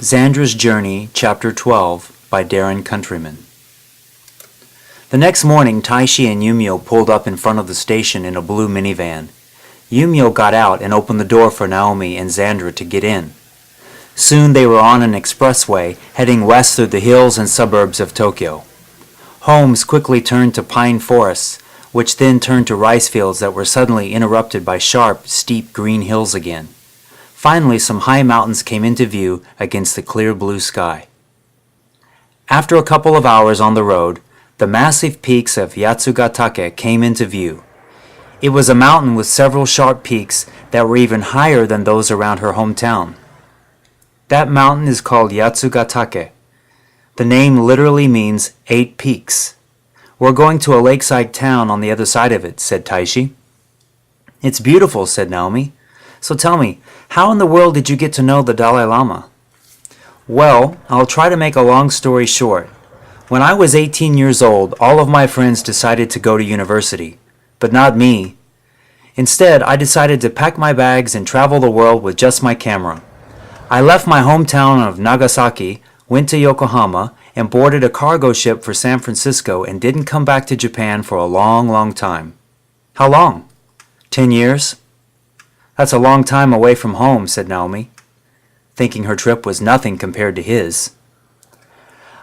Zandra's Journey, Chapter 12, by Darren Countryman. The next morning, Taishi and Yumio pulled up in front of the station in a blue minivan. Yumio got out and opened the door for Naomi and Zandra to get in. Soon they were on an expressway heading west through the hills and suburbs of Tokyo. Homes quickly turned to pine forests, which then turned to rice fields that were suddenly interrupted by sharp, steep green hills again. Finally, some high mountains came into view against the clear blue sky. After a couple of hours on the road, the massive peaks of Yatsugatake came into view. It was a mountain with several sharp peaks that were even higher than those around her hometown. That mountain is called Yatsugatake. The name literally means 8 peaks. We're going to a lakeside town on the other side of it, said Taishi. It's beautiful, said Naomi. So tell me, how in the world did you get to know the Dalai Lama? Well, I'll try to make a long story short. When I was 18 years old, all of my friends decided to go to university, but not me. Instead, I decided to pack my bags and travel the world with just my camera. I left my hometown of Nagasaki, went to Yokohama, and boarded a cargo ship for San Francisco and didn't come back to Japan for a long, long time. How long? 10 years? That's a long time away from home, said Naomi, thinking her trip was nothing compared to his.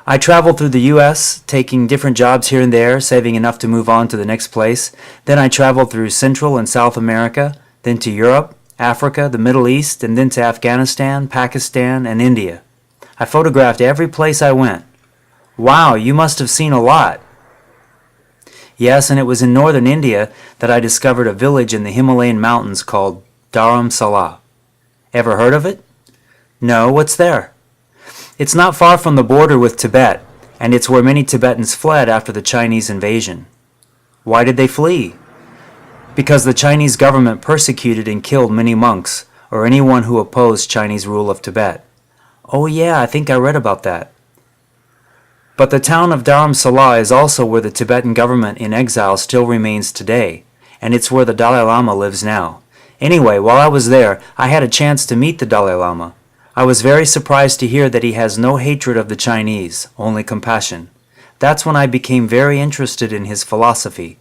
I traveled through the U.S., taking different jobs here and there, saving enough to move on to the next place. Then I traveled through Central and South America, then to Europe, Africa, the Middle East, and then to Afghanistan, Pakistan, and India. I photographed every place I went. Wow, you must have seen a lot. Yes, and it was in northern India that I discovered a village in the Himalayan mountains called Dharamsala. Ever heard of it? No, what's there? It's not far from the border with Tibet, and it's where many Tibetans fled after the Chinese invasion. Why did they flee? Because the Chinese government persecuted and killed many monks, or anyone who opposed Chinese rule of Tibet. Oh yeah, I think I read about that. But the town of Dharamsala is also where the Tibetan government in exile still remains today, and it's where the Dalai Lama lives now. Anyway, while I was there, I had a chance to meet the Dalai Lama. I was very surprised to hear that he has no hatred of the Chinese, only compassion. That's when I became very interested in his philosophy,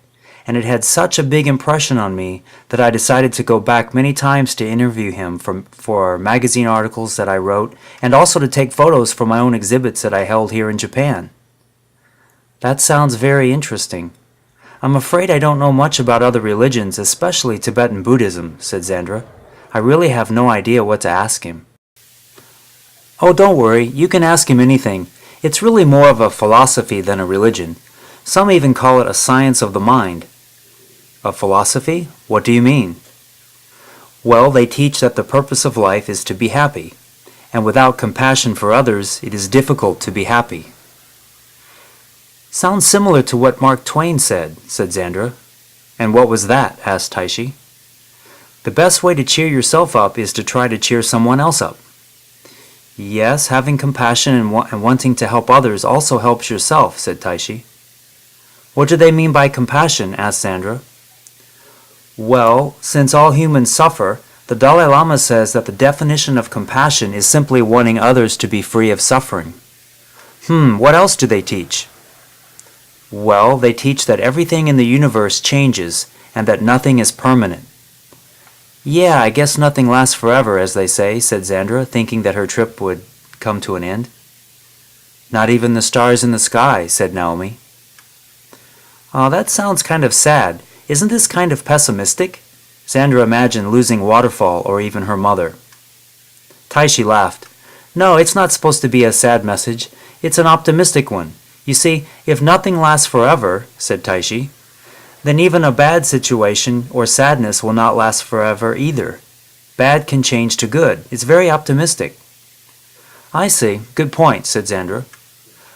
and it had such a big impression on me that I decided to go back many times to interview him for magazine articles that I wrote, and also to take photos for my own exhibits that I held here in Japan. That sounds very interesting. I'm afraid I don't know much about other religions, especially Tibetan Buddhism, said Zandra. I really have no idea what to ask him. Oh, don't worry, you can ask him anything. It's really more of a philosophy than a religion. Some even call it a science of the mind. A philosophy? What do you mean? Well, they teach that the purpose of life is to be happy, and without compassion for others, it is difficult to be happy. Sounds similar to what Mark Twain said Zandra. And what was that? Asked Taishi. The best way to cheer yourself up is to try to cheer someone else up. Yes, having compassion and wanting to help others also helps yourself, said Taishi. What do they mean by compassion? Asked Zandra. Well, since all humans suffer, the Dalai Lama says that the definition of compassion is simply wanting others to be free of suffering. What else do they teach? Well, they teach that everything in the universe changes and that nothing is permanent. Yeah, I guess nothing lasts forever, as they say, said Zandra, thinking that her trip would come to an end. Not even the stars in the sky, said Naomi. Oh, that sounds kind of sad. Isn't this kind of pessimistic? Zandra imagined losing Waterfall or even her mother. Taishi laughed. No, it's not supposed to be a sad message. It's an optimistic one. You see, if nothing lasts forever, said Taishi, then even a bad situation or sadness will not last forever either. Bad can change to good. It's very optimistic. I see. Good point, said Zandra.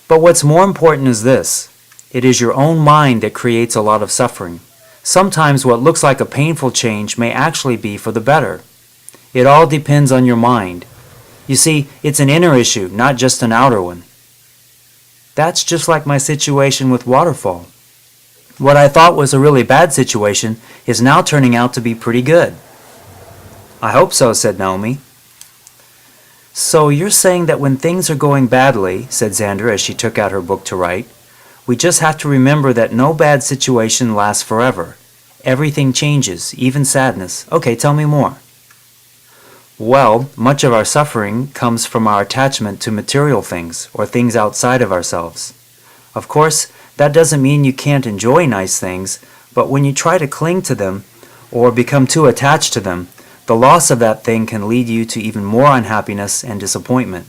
But what's more important is this. It is your own mind that creates a lot of suffering. Sometimes what looks like a painful change may actually be for the better. It all depends on your mind. You see, it's an inner issue, not just an outer one. That's just like my situation with Waterfall. What I thought was a really bad situation is now turning out to be pretty good. I hope so, said Naomi. So you're saying that when things are going badly, said Zandra as she took out her book to write, we just have to remember that no bad situation lasts forever. Everything changes, even sadness. Okay, tell me more. Well, much of our suffering comes from our attachment to material things or things outside of ourselves. Of course, that doesn't mean you can't enjoy nice things, but when you try to cling to them or become too attached to them, the loss of that thing can lead you to even more unhappiness and disappointment.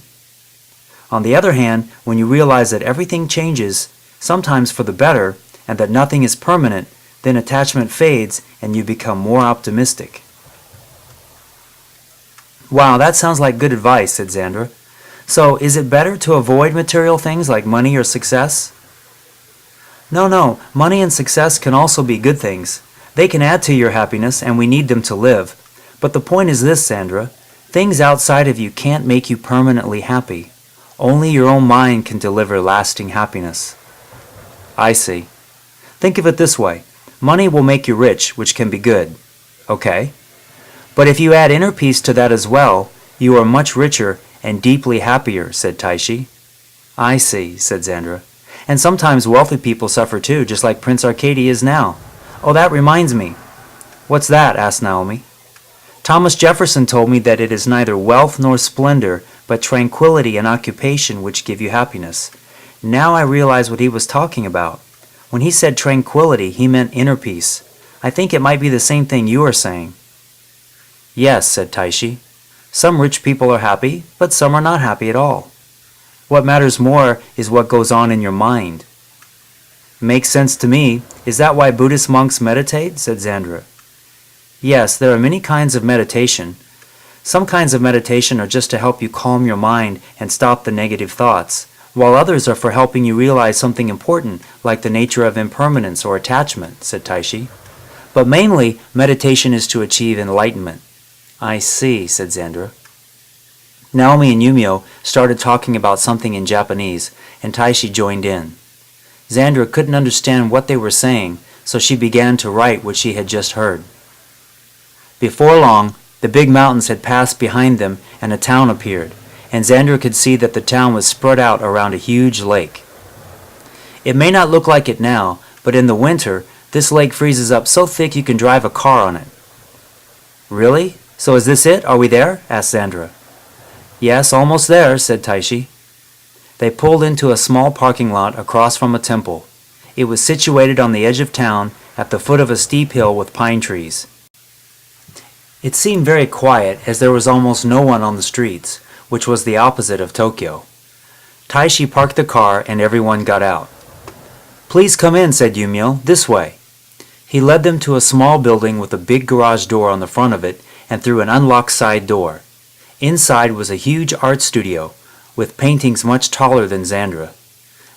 On the other hand, when you realize that everything changes, sometimes for the better, and that nothing is permanent, then attachment fades and you become more optimistic. Wow, that sounds like good advice, said Zandra. So, is it better to avoid material things like money or success? No, money and success can also be good things. They can add to your happiness and we need them to live. But the point is this, Zandra. Things outside of you can't make you permanently happy. Only your own mind can deliver lasting happiness. I see. Think of it this way. Money will make you rich, which can be good. Okay? But if you add inner peace to that as well, you are much richer and deeply happier, said Taishi. I see, said Zandra. And sometimes wealthy people suffer too, just like Prince Arcadia is now. Oh, that reminds me. What's that? Asked Naomi. Thomas Jefferson told me that it is neither wealth nor splendor, but tranquility and occupation which give you happiness. Now I realize what he was talking about. When he said tranquility, he meant inner peace. I think it might be the same thing you are saying. Yes, said Taishi. Some rich people are happy, but some are not happy at all. What matters more is what goes on in your mind. Makes sense to me. Is that why Buddhist monks meditate? Said Zandra. Yes, there are many kinds of meditation. Some kinds of meditation are just to help you calm your mind and stop the negative thoughts, while others are for helping you realize something important, like the nature of impermanence or attachment, said Taishi. But mainly, meditation is to achieve enlightenment. I see, said Zandra. Naomi and Yumio started talking about something in Japanese, and Taishi joined in. Zandra couldn't understand what they were saying, so she began to write what she had just heard. Before long, the big mountains had passed behind them and a town appeared, and Zandra could see that the town was spread out around a huge lake. It may not look like it now, but in the winter, this lake freezes up so thick you can drive a car on it. Really? So is this it? Are we there? Asked Zandra. Yes, almost there, said Taishi. They pulled into a small parking lot across from a temple. It was situated on the edge of town at the foot of a steep hill with pine trees. It seemed very quiet as there was almost no one on the streets, which was the opposite of Tokyo. Taishi parked the car and everyone got out. Please come in, said Yumio. This way. He led them to a small building with a big garage door on the front of it and through an unlocked side door. Inside was a huge art studio, with paintings much taller than Zandra.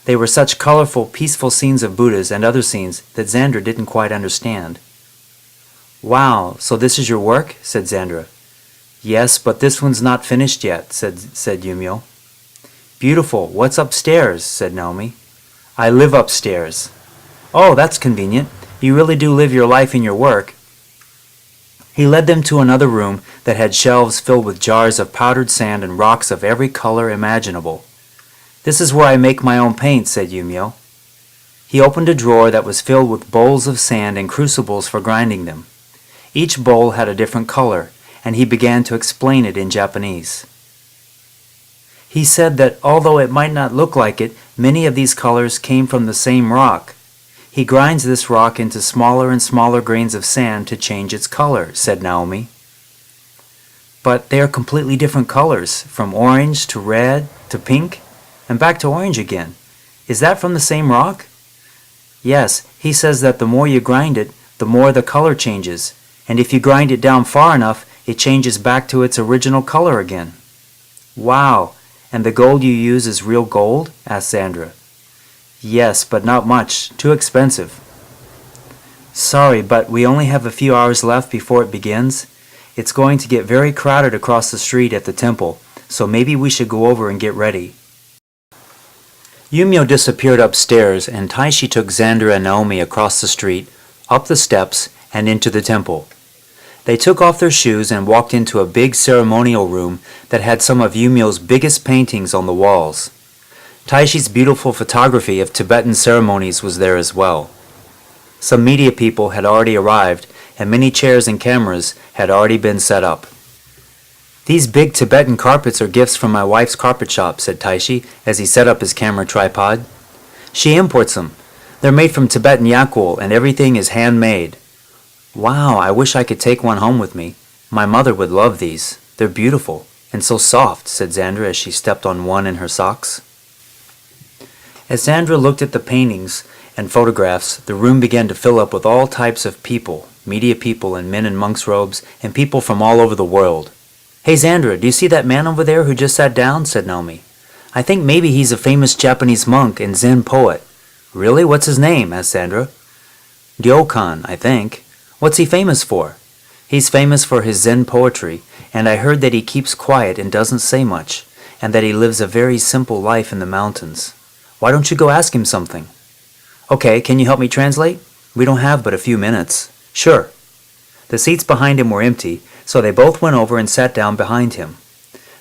They were such colorful, peaceful scenes of Buddhas and other scenes that Zandra didn't quite understand. Wow, so this is your work? Said Zandra. Yes, but this one's not finished yet, said Yumio. Beautiful. What's upstairs? Said Naomi. I live upstairs. Oh, that's convenient. You really do live your life in your work. He led them to another room that had shelves filled with jars of powdered sand and rocks of every color imaginable. This is where I make my own paints, said Yumio. He opened a drawer that was filled with bowls of sand and crucibles for grinding them. Each bowl had a different color, and he began to explain it in Japanese. He said that although it might not look like it, many of these colors came from the same rock. He grinds this rock into smaller and smaller grains of sand to change its color, said Naomi. But they are completely different colors, from orange to red to pink, and back to orange again. Is that from the same rock? Yes, he says that the more you grind it, the more the color changes, and if you grind it down far enough, it changes back to its original color again. Wow, and the gold you use is real gold? Asked Zandra. Yes, but not much. Too expensive. Sorry, but we only have a few hours left before it begins. It's going to get very crowded across the street at the temple, so maybe we should go over and get ready. Yumio disappeared upstairs, and Taishi took Zandra and Naomi across the street, up the steps, and into the temple. They took off their shoes and walked into a big ceremonial room that had some of Yumio's biggest paintings on the walls. Taishi's beautiful photography of Tibetan ceremonies was there as well. Some media people had already arrived, and many chairs and cameras had already been set up. "These big Tibetan carpets are gifts from my wife's carpet shop," said Taishi as he set up his camera tripod. "She imports them. They're made from Tibetan yak wool, and everything is handmade." "Wow, I wish I could take one home with me. My mother would love these. They're beautiful and so soft," said Zandra as she stepped on one in her socks. As Zandra looked at the paintings and photographs, the room began to fill up with all types of people, media people and men in monks' robes, and people from all over the world. "Hey Zandra, do you see that man over there who just sat down?" said Naomi. "I think maybe he's a famous Japanese monk and Zen poet." "Really? What's his name?" asked Zandra. "Ryokan, I think. What's he famous for?" "He's famous for his Zen poetry, and I heard that he keeps quiet and doesn't say much, and that he lives a very simple life in the mountains. Why don't you go ask him something?" "Okay, can you help me translate? We don't have but a few minutes." "Sure." The seats behind him were empty, so they both went over and sat down behind him.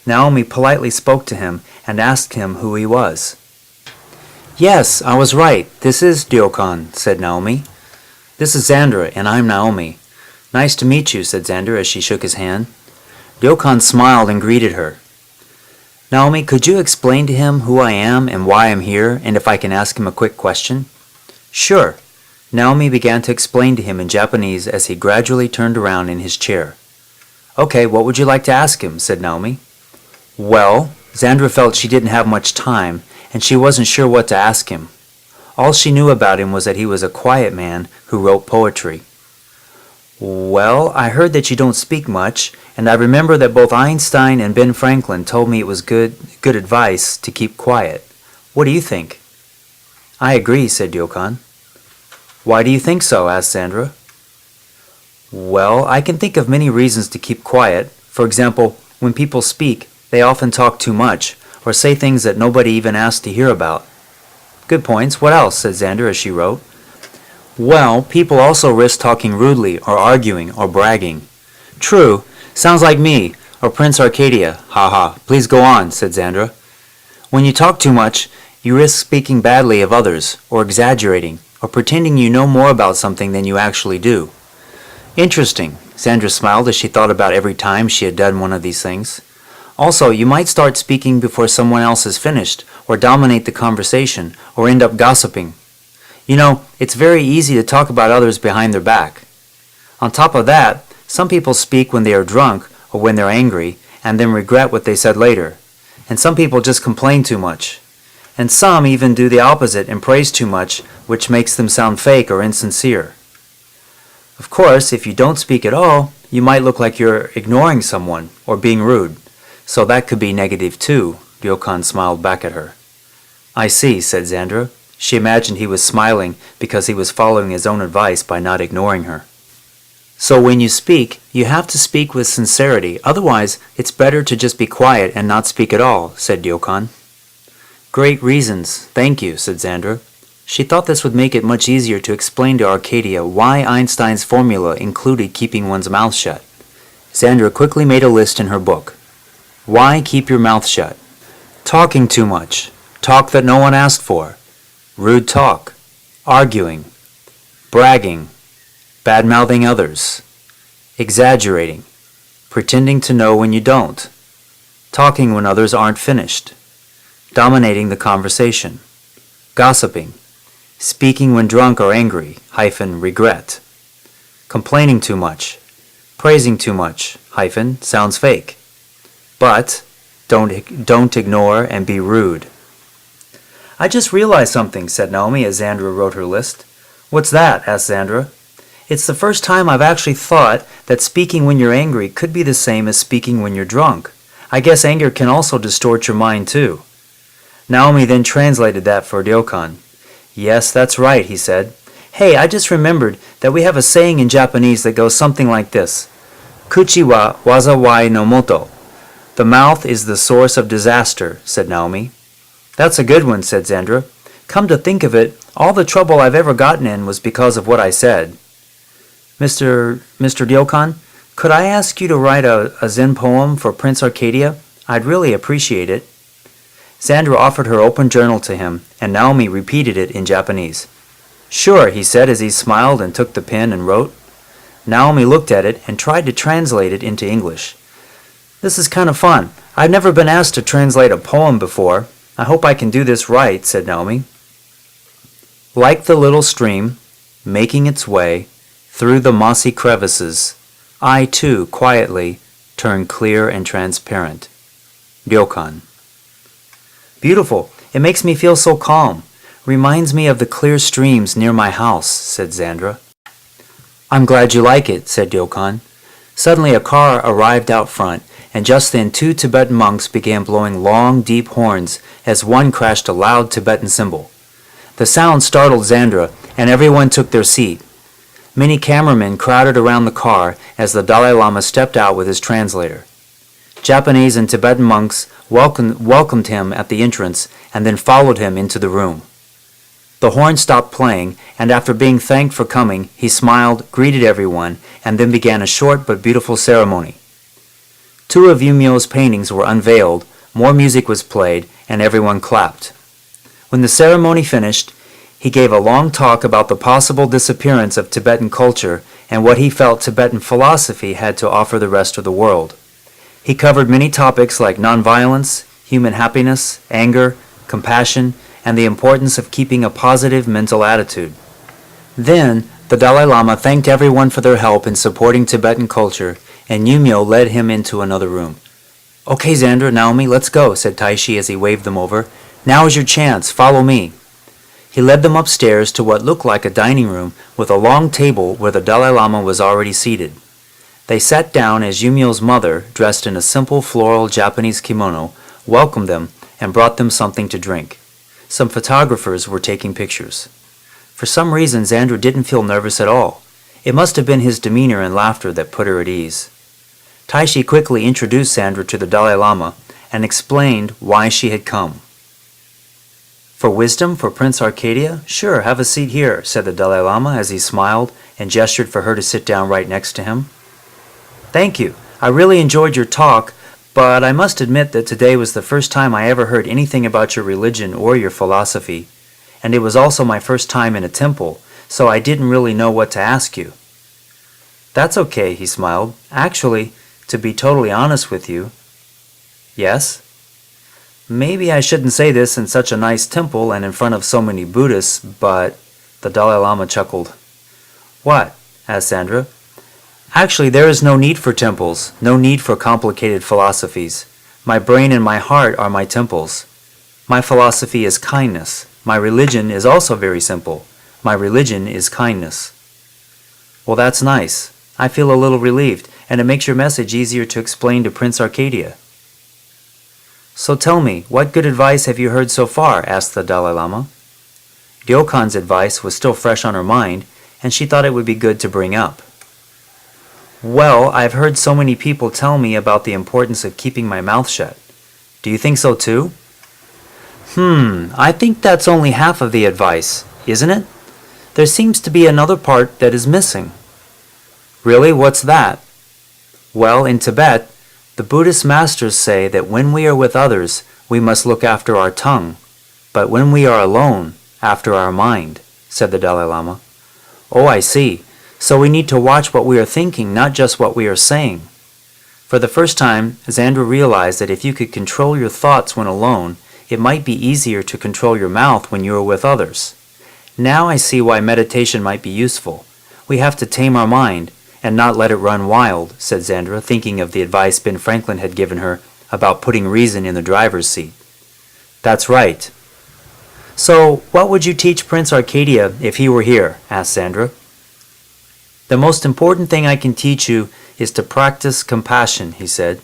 Naomi politely spoke to him and asked him who he was. "Yes, I was right. This is Ryokan," said Naomi. "This is Zandra, and I'm Naomi." "Nice to meet you," said Zandra as she shook his hand. Ryokan smiled and greeted her. "Naomi, could you explain to him who I am and why I'm here, and if I can ask him a quick question?" "Sure." Naomi began to explain to him in Japanese as he gradually turned around in his chair. "Okay, what would you like to ask him?" said Naomi. Well, Zandra felt she didn't have much time, and she wasn't sure what to ask him. All she knew about him was that he was a quiet man who wrote poetry. "Well, I heard that you don't speak much, and I remember that both Einstein and Ben Franklin told me it was good advice to keep quiet. What do you think?" "I agree," said Ryokan. "Why do you think so?" asked Zandra. "Well, I can think of many reasons to keep quiet. For example, when people speak, they often talk too much, or say things that nobody even asked to hear about." "Good points. What else?" said Zandra as she wrote. "Well, people also risk talking rudely, or arguing, or bragging." "True. Sounds like me, or Prince Arcadia. Haha. Please go on," said Zandra. "When you talk too much, you risk speaking badly of others, or exaggerating, or pretending you know more about something than you actually do." "Interesting." Zandra smiled as she thought about every time she had done one of these things. "Also, you might start speaking before someone else is finished, or dominate the conversation, or end up gossiping. You know, it's very easy to talk about others behind their back. On top of that, some people speak when they are drunk or when they're angry, and then regret what they said later. And some people just complain too much. And some even do the opposite and praise too much, which makes them sound fake or insincere. Of course, if you don't speak at all, you might look like you're ignoring someone or being rude. So that could be negative too." Ryokan smiled back at her. "I see," said Zandra. She imagined he was smiling because he was following his own advice by not ignoring her. "So when you speak, you have to speak with sincerity. Otherwise, it's better to just be quiet and not speak at all," said Ryokan. "Great reasons. Thank you," said Zandra. She thought this would make it much easier to explain to Arcadia why Einstein's formula included keeping one's mouth shut. Zandra quickly made a list in her book. Why keep your mouth shut? Talking too much. Talk that no one asked for. Rude talk. Arguing. Bragging. Bad-mouthing others. Exaggerating. Pretending to know when you don't. Talking when others aren't finished. Dominating the conversation. Gossiping. Speaking when drunk or angry, regret. Complaining too much. Praising too much, sounds fake. But don't ignore and be rude. "I just realized something," said Naomi as Zandra wrote her list. "What's that?" asked Zandra. "It's the first time I've actually thought that speaking when you're angry could be the same as speaking when you're drunk. I guess anger can also distort your mind too." Naomi then translated that for Ryokan. "Yes, that's right," he said. "Hey, I just remembered that we have a saying in Japanese that goes something like this. Kuchi wa wazawai no moto. The mouth is the source of disaster," said Naomi. "That's a good one," said Zandra. "Come to think of it, all the trouble I've ever gotten in was because of what I said." Mr. Ryokan, Could I ask you to write a Zen poem for Prince Arcadia? I'd really appreciate it. Zandra offered her open journal to him, and Naomi repeated it in Japanese. Sure, he said as he smiled and took the pen and wrote. Naomi looked at it and tried to translate it into English. This is kind of fun. I've never been asked to translate a poem before. I hope I can do this right, said Naomi. Like the little stream, making its way through the mossy crevices, I too quietly turn clear and transparent. Ryokan. Beautiful. It makes me feel so calm. Reminds me of the clear streams near my house, said Zandra. I'm glad you like it, said Ryokan. Suddenly a car arrived out front, and just then 2 Tibetan monks began blowing long, deep horns as one crashed a loud Tibetan cymbal. The sound startled Zandra, and everyone took their seat. Many cameramen crowded around the car as the Dalai Lama stepped out with his translator. Japanese and Tibetan monks welcomed him at the entrance and then followed him into the room. The horn stopped playing, and after being thanked for coming, he smiled, greeted everyone, and then began a short but beautiful ceremony. 2 of Yumyo's paintings were unveiled, more music was played, and everyone clapped. When the ceremony finished, he gave a long talk about the possible disappearance of Tibetan culture and what he felt Tibetan philosophy had to offer the rest of the world. He covered many topics like nonviolence, human happiness, anger, compassion, and the importance of keeping a positive mental attitude. Then, the Dalai Lama thanked everyone for their help in supporting Tibetan culture, and Yumyo led him into another room. Okay, Zandra, Naomi, let's go, said Taishi as he waved them over. Now is your chance, follow me. He led them upstairs to what looked like a dining room with a long table where the Dalai Lama was already seated. They sat down as Yumyo's mother, dressed in a simple floral Japanese kimono, welcomed them and brought them something to drink. Some photographers were taking pictures. For some reason, Zandra didn't feel nervous at all. It must have been his demeanor and laughter that put her at ease. Taishi quickly introduced Zandra to the Dalai Lama and explained why she had come. For wisdom for Prince Arcadia? Sure, have a seat here, said the Dalai Lama as he smiled and gestured for her to sit down right next to him. Thank you. I really enjoyed your talk, but I must admit that today was the first time I ever heard anything about your religion or your philosophy, and it was also my first time in a temple, so I didn't really know what to ask you. That's okay, he smiled. Actually, to be totally honest with you. Yes? Maybe I shouldn't say this in such a nice temple and in front of so many Buddhists, but... The Dalai Lama chuckled. What? Asked Zandra. Actually, there is no need for temples, no need for complicated philosophies. My brain and my heart are my temples. My philosophy is kindness. My religion is also very simple. My religion is kindness. Well, that's nice. I feel a little relieved, and it makes your message easier to explain to Prince Arcadia. So tell me, what good advice have you heard so far? Asked the Dalai Lama. Ryokan's advice was still fresh on her mind, and she thought it would be good to bring up. Well, I've heard so many people tell me about the importance of keeping my mouth shut. Do you think so too? I think that's only half of the advice, isn't it? There seems to be another part that is missing. Really, what's that? Well, in Tibet, the Buddhist masters say that when we are with others, we must look after our tongue, but when we are alone, after our mind, said the Dalai Lama. Oh, I see. So we need to watch what we are thinking, not just what we are saying. For the first time, Zandra realized that if you could control your thoughts when alone, it might be easier to control your mouth when you are with others. Now I see why meditation might be useful. We have to tame our mind and not let it run wild, said Zandra, thinking of the advice Ben Franklin had given her about putting reason in the driver's seat. That's right. So, what would you teach Prince Arcadia if he were here? Asked Zandra. The most important thing I can teach you is to practice compassion, he said.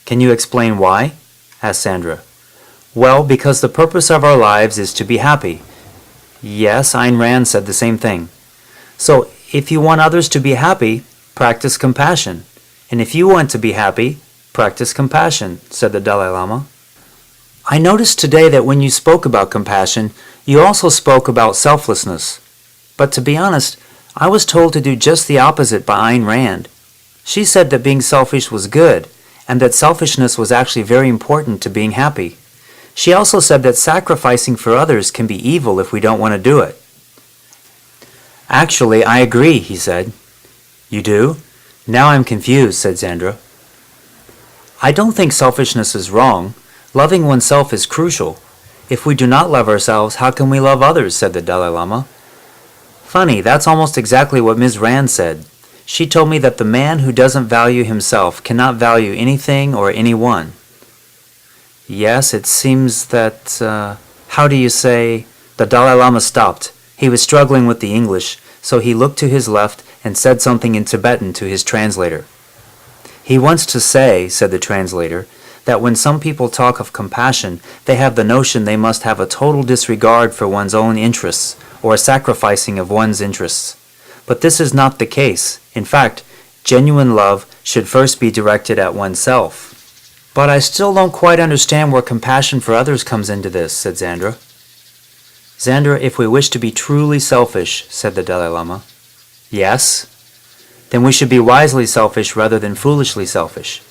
Can you explain why? Asked Zandra. Well, because the purpose of our lives is to be happy. Yes, Ayn Rand said the same thing. So, if you want others to be happy, practice compassion. And if you want to be happy, practice compassion, said the Dalai Lama. I noticed today that when you spoke about compassion, you also spoke about selflessness. But to be honest, I was told to do just the opposite by Ayn Rand. She said that being selfish was good, and that selfishness was actually very important to being happy. She also said that sacrificing for others can be evil if we don't want to do it. Actually, I agree, he said. You do? Now I'm confused, said Zandra. I don't think selfishness is wrong. Loving oneself is crucial. If we do not love ourselves, how can we love others, said the Dalai Lama. Funny, that's almost exactly what Ms. Rand said. She told me that the man who doesn't value himself cannot value anything or anyone. Yes, it seems that, how do you say? The Dalai Lama stopped. He was struggling with the English, so he looked to his left and said something in Tibetan to his translator. He wants to say, said the translator, that when some people talk of compassion, they have the notion they must have a total disregard for one's own interests or a sacrificing of one's interests. But this is not the case. In fact, genuine love should first be directed at oneself. But I still don't quite understand where compassion for others comes into this, said Zandra. Zandra, if we wish to be truly selfish, said the Dalai Lama. Yes? Then we should be wisely selfish rather than foolishly selfish.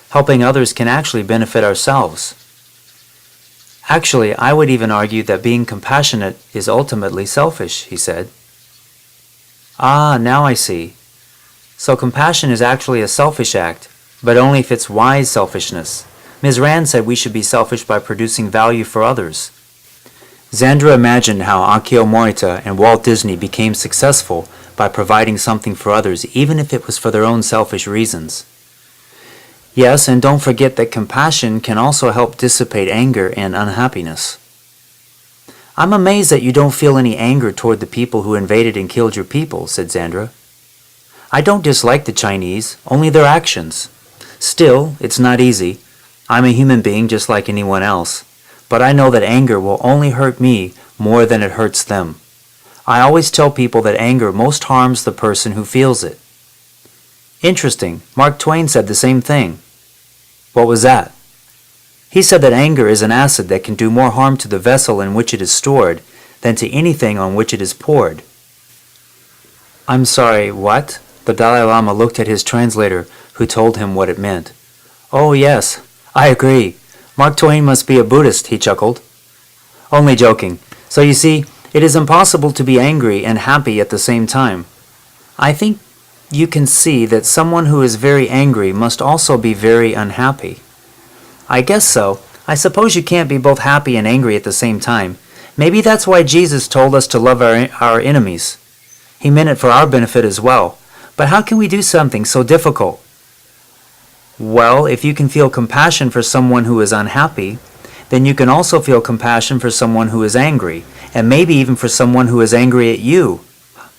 Helping others can actually benefit ourselves. Actually, I would even argue that being compassionate is ultimately selfish, he said. Ah, now I see. So compassion is actually a selfish act, but only if it's wise selfishness. Ms. Rand said we should be selfish by producing value for others. Zandra imagined how Akio Morita and Walt Disney became successful by providing something for others, even if it was for their own selfish reasons. Yes, and don't forget that compassion can also help dissipate anger and unhappiness. I'm amazed that you don't feel any anger toward the people who invaded and killed your people, said Zandra. I don't dislike the Chinese, only their actions. Still, it's not easy. I'm a human being just like anyone else. But I know that anger will only hurt me more than it hurts them. I always tell people that anger most harms the person who feels it. Interesting. Mark Twain said the same thing. What was that? He said that anger is an acid that can do more harm to the vessel in which it is stored than to anything on which it is poured. I'm sorry, what? The Dalai Lama looked at his translator, who told him what it meant. Oh, yes, I agree. Mark Twain must be a Buddhist, he chuckled. Only joking. So you see, it is impossible to be angry and happy at the same time. I think you can see that someone who is very angry must also be very unhappy. I guess so. I suppose you can't be both happy and angry at the same time. Maybe that's why Jesus told us to love our enemies. He meant it for our benefit as well. But how can we do something so difficult? Well, if you can feel compassion for someone who is unhappy, then you can also feel compassion for someone who is angry, and maybe even for someone who is angry at you.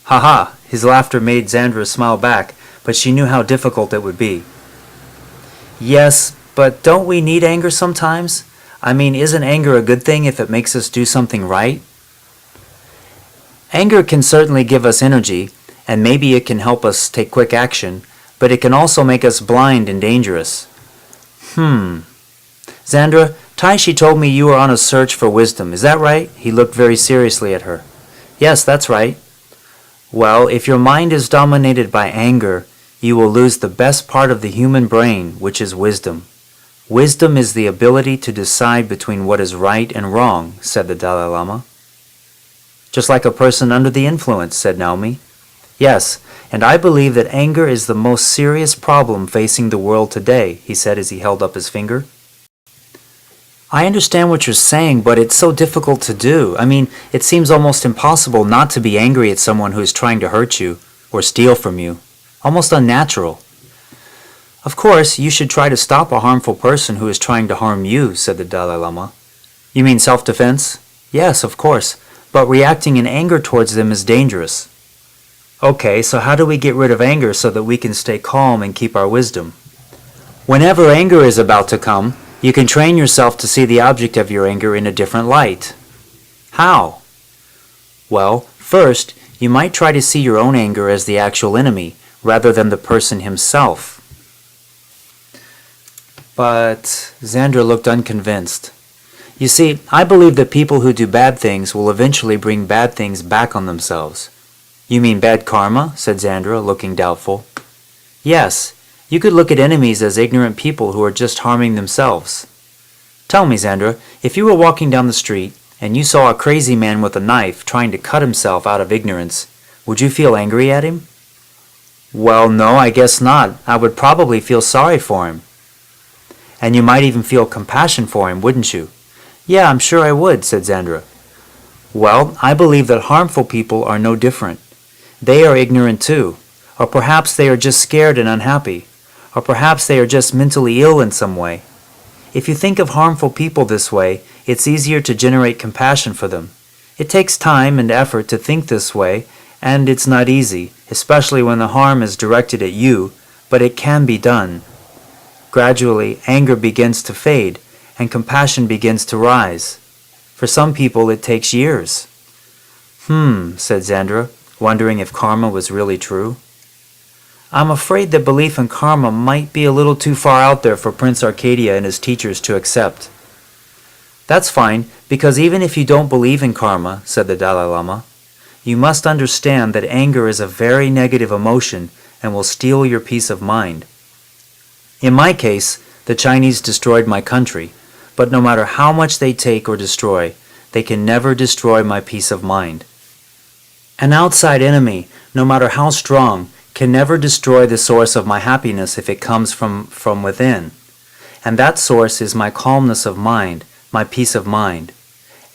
Ha! His laughter made Zandra smile back, but she knew how difficult it would be. Yes, but don't we need anger sometimes? I mean, isn't anger a good thing if it makes us do something right? Anger can certainly give us energy, and maybe it can help us take quick action, but it can also make us blind and dangerous. Zandra, Taishi told me you were on a search for wisdom. Is that right? He looked very seriously at her. Yes, that's right. Well, if your mind is dominated by anger, you will lose the best part of the human brain, which is wisdom. Wisdom is the ability to decide between what is right and wrong, said the Dalai Lama. Just like a person under the influence, said Naomi. Yes, and I believe that anger is the most serious problem facing the world today, he said as he held up his finger. I understand what you're saying, but it's so difficult to do. I mean, it seems almost impossible not to be angry at someone who is trying to hurt you or steal from you. Almost unnatural. Of course, you should try to stop a harmful person who is trying to harm you, said the Dalai Lama. You mean self-defense? Yes, of course, but reacting in anger towards them is dangerous. Okay, so how do we get rid of anger so that we can stay calm and keep our wisdom? Whenever anger is about to come, you can train yourself to see the object of your anger in a different light. How? Well, first, you might try to see your own anger as the actual enemy, rather than the person himself. But Zandra looked unconvinced. You see, I believe that people who do bad things will eventually bring bad things back on themselves. You mean bad karma? Said Zandra, looking doubtful. Yes, You could look at enemies as ignorant people who are just harming themselves. Tell me, Zandra, if you were walking down the street and you saw a crazy man with a knife trying to cut himself out of ignorance, would you feel angry at him? Well, no, I guess not. I would probably feel sorry for him. And you might even feel compassion for him, wouldn't you? Yeah, I'm sure I would, said Zandra. Well, I believe that harmful people are no different. They are ignorant too, or perhaps they are just scared and unhappy, or perhaps they are just mentally ill in some way. If you think of harmful people this way, it's easier to generate compassion for them. It takes time and effort to think this way, and it's not easy, especially when the harm is directed at you, but it can be done. Gradually, anger begins to fade, and compassion begins to rise. For some people, it takes years. Said Zandra, wondering if karma was really true. I'm afraid that belief in karma might be a little too far out there for Prince Arcadia and his teachers to accept. That's fine, because even if you don't believe in karma, said the Dalai Lama, you must understand that anger is a very negative emotion and will steal your peace of mind. In my case, the Chinese destroyed my country, but no matter how much they take or destroy, they can never destroy my peace of mind. An outside enemy, no matter how strong, can never destroy the source of my happiness if it comes from within. And that source is my calmness of mind, my peace of mind.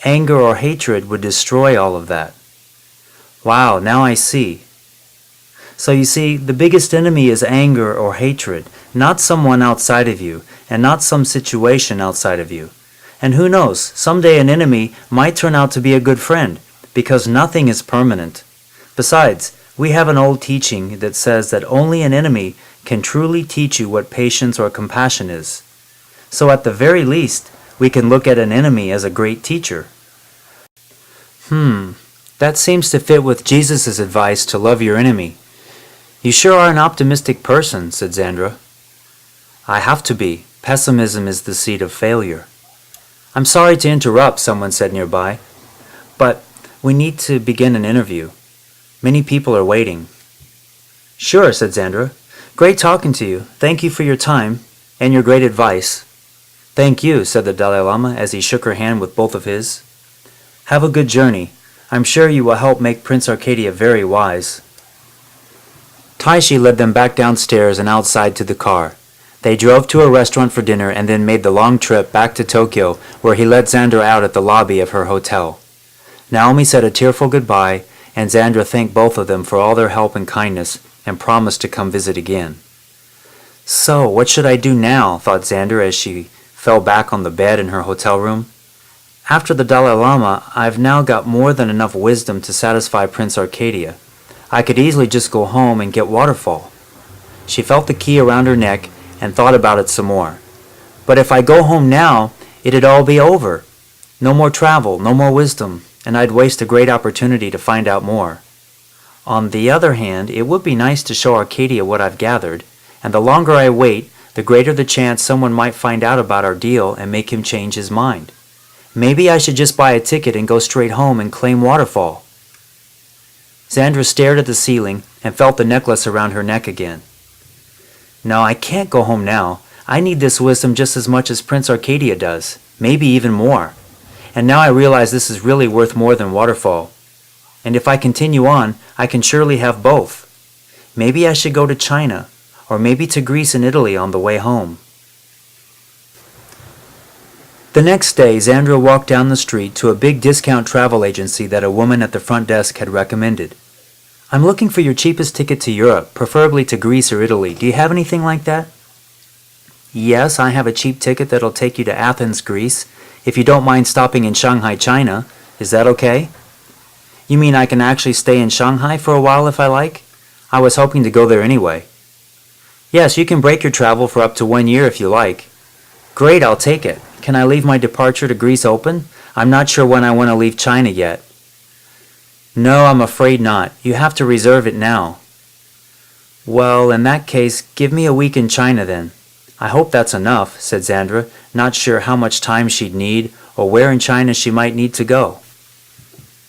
Anger or hatred would destroy all of that. Wow, now I see. So you see, the biggest enemy is anger or hatred, not someone outside of you, and not some situation outside of you. And who knows, someday an enemy might turn out to be a good friend, because nothing is permanent. Besides, we have an old teaching that says that only an enemy can truly teach you what patience or compassion is. So at the very least, we can look at an enemy as a great teacher. That seems to fit with Jesus' advice to love your enemy. You sure are an optimistic person, said Zandra. I have to be. Pessimism is the seed of failure. I'm sorry to interrupt, someone said nearby, but we need to begin an interview. Many people are waiting. Sure, said Zandra. Great talking to you. Thank you for your time and your great advice. Thank you, said the Dalai Lama as he shook her hand with both of his. Have a good journey. I'm sure you will help make Prince Arcadia very wise. Taishi led them back downstairs and outside to the car. They drove to a restaurant for dinner and then made the long trip back to Tokyo, where he let Zandra out at the lobby of her hotel. Naomi said a tearful goodbye, and Zandra thanked both of them for all their help and kindness and promised to come visit again. So, what should I do now? Thought Zandra as she fell back on the bed in her hotel room. After the Dalai Lama, I've now got more than enough wisdom to satisfy Prince Arcadia. I could easily just go home and get Waterfall. She felt the key around her neck and thought about it some more. But if I go home now, it'd all be over. No more travel, no more wisdom, and I'd waste a great opportunity to find out more. On the other hand, it would be nice to show Arcadia what I've gathered, and the longer I wait, the greater the chance someone might find out about our deal and make him change his mind. Maybe I should just buy a ticket and go straight home and claim Waterfall. Zandra stared at the ceiling and felt the necklace around her neck again. No, I can't go home now. I need this wisdom just as much as Prince Arcadia does, maybe even more. And now I realize this is really worth more than Waterfall. And if I continue on, I can surely have both. Maybe I should go to China, or maybe to Greece and Italy on the way home. The next day, Zandra walked down the street to a big discount travel agency that a woman at the front desk had recommended. I'm looking for your cheapest ticket to Europe, preferably to Greece or Italy. Do you have anything like that? Yes, I have a cheap ticket that'll take you to Athens, Greece, if you don't mind stopping in Shanghai, China. Is that okay? You mean I can actually stay in Shanghai for a while if I like? I was hoping to go there anyway. Yes, you can break your travel for up to 1 year if you like. Great, I'll take it. Can I leave my departure to Greece open? I'm not sure when I want to leave China yet. No, I'm afraid not. You have to reserve it now. Well, in that case, give me a week in China then. I hope that's enough, said Zandra, not sure how much time she'd need or where in China she might need to go.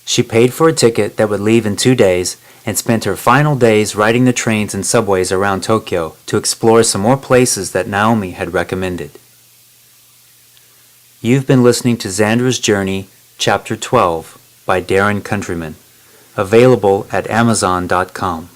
She paid for a ticket that would leave in 2 days and spent her final days riding the trains and subways around Tokyo to explore some more places that Naomi had recommended. You've been listening to Zandra's Journey, Chapter 12 by Darren Countryman, available at Amazon.com.